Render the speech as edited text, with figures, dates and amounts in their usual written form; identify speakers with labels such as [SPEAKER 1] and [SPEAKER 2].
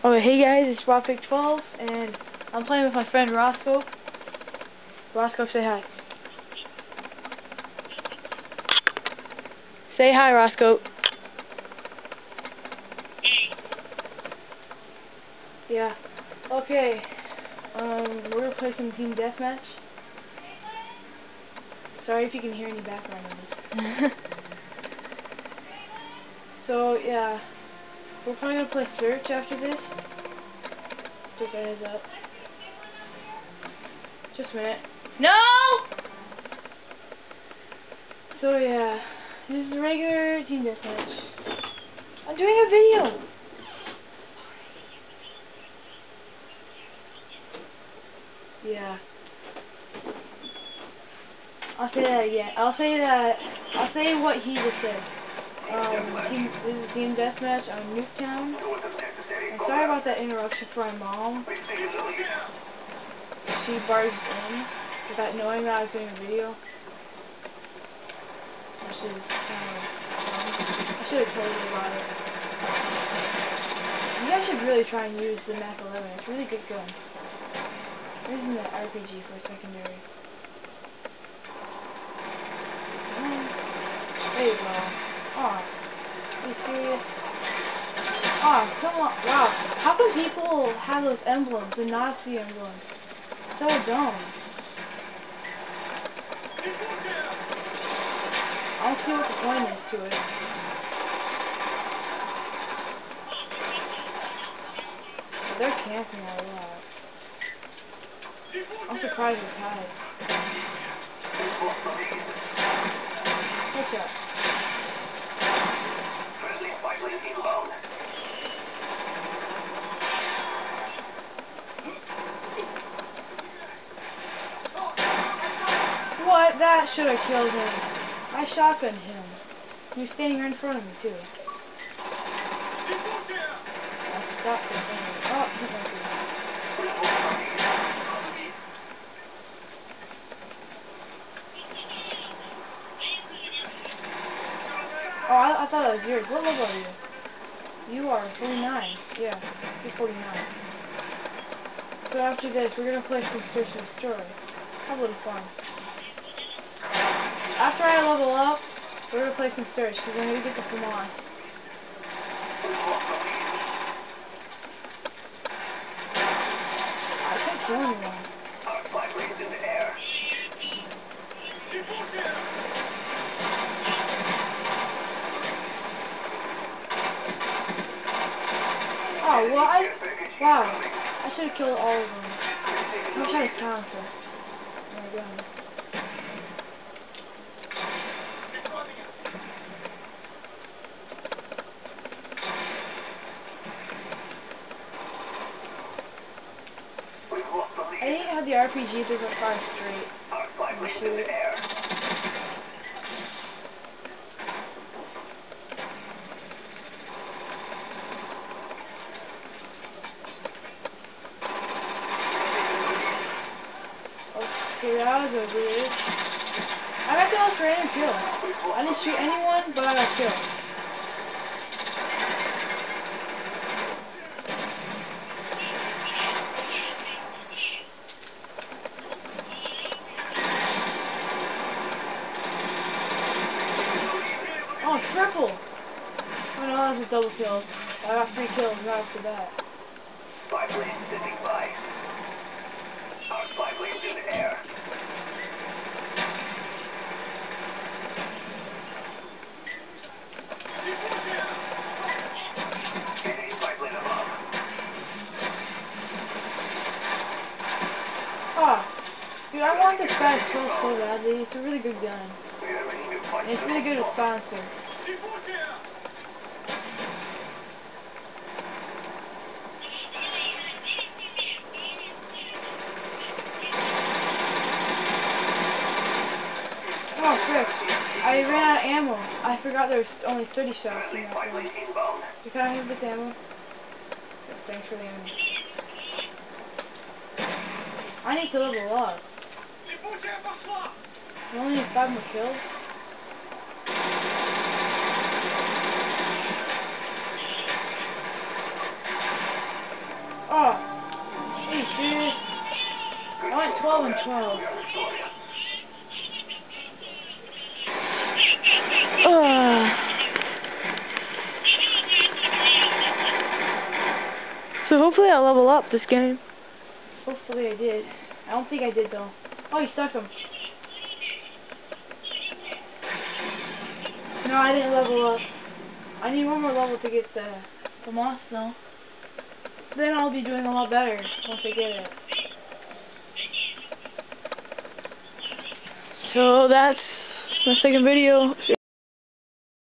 [SPEAKER 1] Oh, hey guys, it's Rockpick12, and I'm playing with my friend Roscoe. Roscoe, say hi. Say hi, Roscoe. Yeah. Okay. We're gonna play some team deathmatch. Sorry if you can hear any background noise. So yeah, we're probably gonna play search after this. Just a heads up. Just a minute. No! So yeah, this is a regular team deathmatch. I'm doing a video! Yeah. I'll say that again. I'll say what he just said. This is team deathmatch on Nuketown. I'm sorry about that interruption for my mom. She barged in without knowing that I was doing a video. Which is kind of dumb. I should have told you about it. You guys should really try and use the Mac 11. It's a really good gun. I'm using the RPG for secondary. There you go. Aw. Are you serious? Aw, come on. Wow. How come people have those emblems, the Nazi emblems? So dumb. I don't see what the point is to it. They're camping a lot. I'm surprised it's tied. What's up? What? That should have killed him. I shotgunned him. He was standing right in front of me, too. Stop the thing. Oh, he might be. Oh, I thought that was yours. What level are you? You are 49. Yeah, you're 49. So after this, we're going to play some Search and Destroy. Have a little fun. After I level up, we're going to play some Search, because I need to get the command. I can't kill anyone. Oh, well, wow. I should have killed all of them. I wish I had a silencer. Oh my god. I didn't have the RPG doesn't fire straight. You shoot it. Okay, that was a weird. I got the most random kill. I didn't shoot anyone, but I got killed. Oh, triple! Oh no, that was a double kill. I got 3 kills right after that.
[SPEAKER 2] Spy plane sitting by. Our spy plane's in the air. Enemy spy plane above.
[SPEAKER 1] Oh, dude, I want this guy so badly. It's a really good gun. And it's really good at sponsor. Oh, frick. I ran out of ammo. I forgot there was only 30 shots in that one. So can I have this ammo? Thanks for the ammo. I need to level up. I only need 5 more kills. 12 and 12.
[SPEAKER 3] So hopefully I'll level up this game.
[SPEAKER 1] Hopefully I did. I don't think I did though. Oh, you stuck him. No, I didn't level up. I need one more level to get the moss though. Then I'll be doing a lot better once I get it.
[SPEAKER 3] So that's my second video.